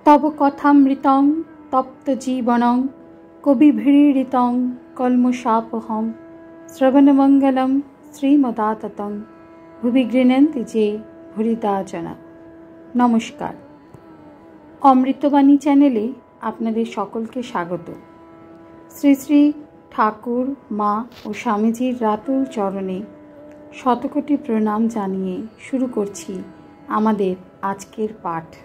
तव कथामृतं तप्तजीवनं कविभिरीडितं कल्मषापहं श्रवणमङ्गलं श्रीमदाततं भुवि गृह्णन्ति जे भूरिदा जना। नमस्कार। अमृतबाणी चैनेले आपनादेर सकलके स्वागत। श्री श्री ठाकुर मा और स्वामीजीर रातुल चरणे शतकोटी प्रणाम जानिए शुरू करछि आमादेर आजकेर पाठ।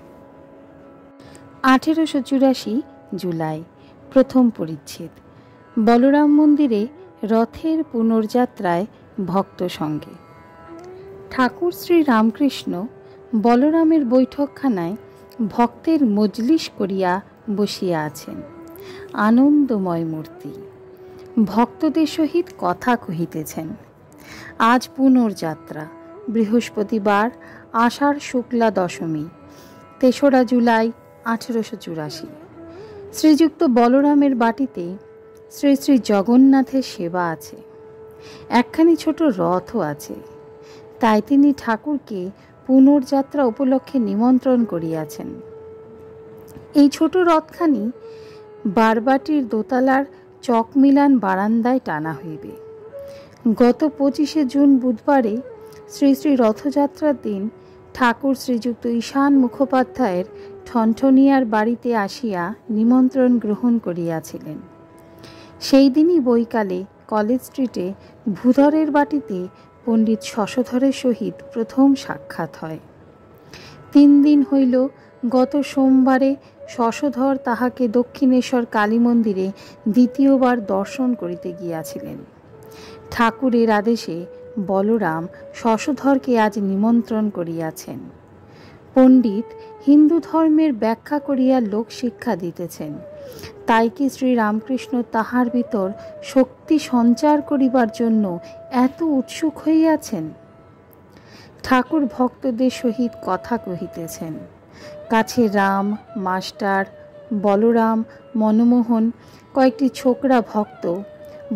1884 जुलाई प्रथम परिच्छेद। बलराम मंदिरे रथेर पुनर्यात्राय भक्त संगे। ठाकुर श्री रामकृष्ण बलरामेर बैठकखानाय भक्तेर मजलिस करिया बसिया आछेन। आनंदमय मूर्ति भक्तदेर सहित कथा कहितेछेन। आज पुनर्यात्रा बृहस्पतिवार आषाढ़ शुक्ला दशमी 3रा जुलाई 1884। श्रीजुक्त बलरामेर बाटीते श्री श्री जगन्नाथेर सेवा आछे। एकखानी छोट रथও आछे। ताई तिनि ठाकुरके पुनर्यात्रा उपलक्षे निमंत्रण करियाछेन। এই ছোট রথখানি বারবাটির দোতলার চক মিলান বারান্দায় টানা হইবে। গত 25শে জুন বুধবারে শ্রী শ্রী রথযাত্রার দিন ঠাকুর শ্রীযুক্ত ঈশান মুখোপাধ্যায়ের ঠনঠনিয়ার বাড়িতে আসিয়া নিমন্ত্রণ গ্রহণ করিয়াছিলেন। সেই দিনই বৈকালে কলেজ স্ট্রিটে ভূধরের বাটিতে পণ্ডিত শশধরের সহিত প্রথম সাক্ষাৎ হয়। 3 দিন হইল গত সোমবারে শশধর তাহাকে দক্ষিণেশ্বর কালী মন্দিরে দ্বিতীয়বার দর্শন করিতে গিয়াছিলেন। ঠাকুরের আদেশে বলরাম শশধরকে আজ নিমন্ত্রণ করিয়াছেন। পণ্ডিত হিন্দু ধর্মের ব্যাখ্যা করিয়া লোক শিক্ষা দিতেছেন। তাই কি শ্রী রামকৃষ্ণ তাহার ভিতর শক্তি সঞ্চার করিবার জন্য এত উৎসুক হইয়াছেন। ঠাকুর ভক্তদের সহিত কথা কহিতেছেন। কাছে রাম, মাস্টার, বলরাম, মনমোহন, কয়েকটি ছোকরা ভক্ত,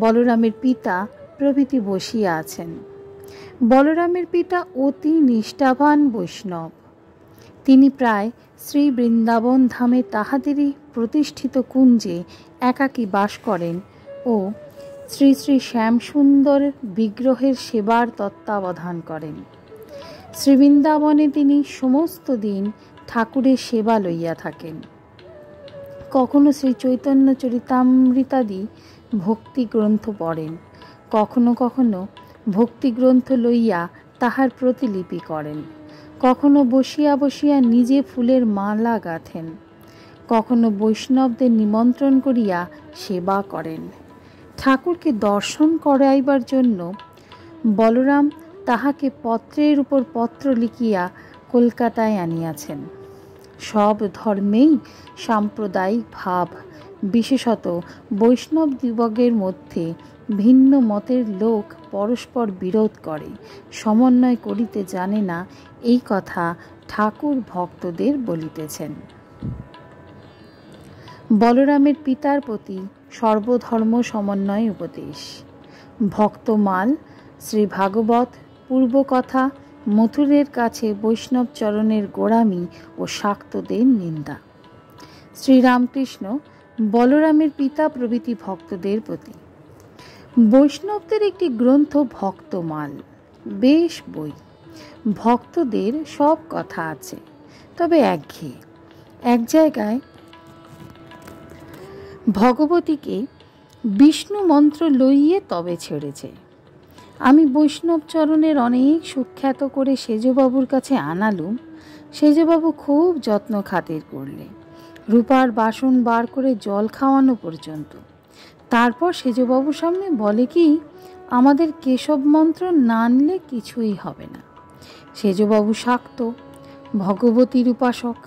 বলরামের পিতা প্রভৃতি বসিয়া আছেন। বলরামের পিতা অতি নিষ্ঠাবান বৈষ্ণব। তিনি প্রায় শ্রী বৃন্দাবন ধামে তাহাদেরই প্রতিষ্ঠিত কুঞ্জে একাকী বাস করেন ও শ্রী শ্রী শ্যামসুন্দর বিগ্রহের সেবার তত্ত্বাবধান করেন। শ্রীবৃন্দাবনে তিনি সমস্ত দিন ঠাকুরের সেবা লইয়া থাকেন। কখনো শ্রী চৈতন্য চরিতামৃতাদি ভক্তি গ্রন্থ পড়েন, কখনো কখনো ভক্তি গ্রন্থ লইয়া তাহার প্রতিলিপি করেন, কখনো বসিয়া বসিয়া নিজে ফুলের মালা গাঁথেন, কখনো বৈষ্ণবদের নিমন্ত্রণ করিয়া সেবা করেন। ঠাকুরকে দর্শন করাইবার জন্য বলরাম তাহাকে পত্রের উপর পত্র লিখিয়া কলকাতায় আনিয়াছেন। সব ধর্মেই সাম্প্রদায়িক ভাব, বিশেষত বৈষ্ণব দিবগের মধ্যে ভিন্ন মতের লোক পরস্পর বিরোধ করে, সমন্বয় করিতে জানে না, এই কথা ঠাকুর ভক্তদের বলিতেছেন। বলরামের পিতার প্রতি সর্বধর্ম সমন্বয় উপদেশ। ভক্তমাল, শ্রী ভাগবত, পূর্বকথা, মথুরের কাছে বৈষ্ণব চরণের গোড়ামি ও শাক্তদের নিন্দা। শ্রীরামকৃষ্ণ বলরামের পিতা প্রভৃতি ভক্তদের প্রতি। বৈষ্ণবদের একটি গ্রন্থ ভক্তমাল, বেশ বই। ভক্তদের সব কথা আছে, তবে একঘেয়ে। এক জায়গায় ভগবতীকে বিষ্ণু মন্ত্র লইয়ে তবে ছেড়েছে। আমি বৈষ্ণব চরণের অনেক সুখ্যাত করে সেজবাবুর কাছে আনালুম। সেজবাবু খুব যত্ন খাতির করলে, রূপার বাসন বার করে জল খাওয়ানো পর্যন্ত। তারপর সেজবাবুর সামনে বলে কি, আমাদের কেশব মন্ত্র না আনলে কিছুই হবে না। সেজবাবু শাক্ত, ভগবতীর উপাসক।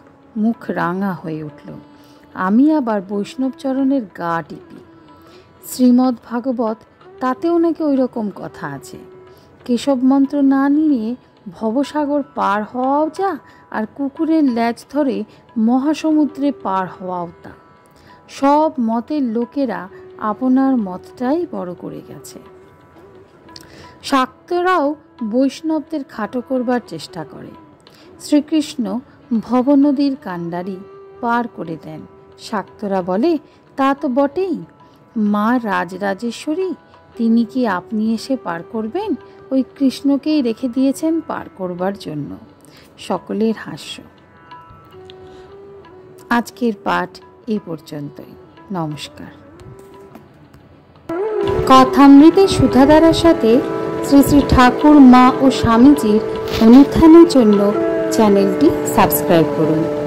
মুখ রাঙা হয়ে উঠল। আমি আবার বৈষ্ণব চরণের গা টিপি। শ্রীমদ্ ভাগবত, তাতেও নাকি ওই রকম কথা আছে। কেশব মন্ত্র না নিয়ে ভবসাগর পার হওয়াও যা, আর কুকুরের ল্যাজ ধরে মহাসমুদ্রে পার হওয়াও তা। সব মতের লোকেরা আপনার মতটাই বড় করে গেছে। শাক্তরাও বৈষ্ণবদের খাটো করবার চেষ্টা করে। শ্রীকৃষ্ণ ভবনদীর কাণ্ডারী, পার করে দেন। শাক্তরা বলে, তা তো বটেই, মা রাজরাজেশ্বরী, তিনি কি আপনি এসে পার করবেন? ওই কৃষ্ণকেই রেখে দিয়েছেন পার করবার জন্য। সকলের হাস্য। আজকের পাঠ এই পর্যন্তই। নমস্কার। কথামৃতে সুধাধারার সাথে শ্রী শ্রী ঠাকুর, মা ও স্বামীজির অনুধ্যানের জন্য চ্যানেলটি সাবস্ক্রাইব করুন।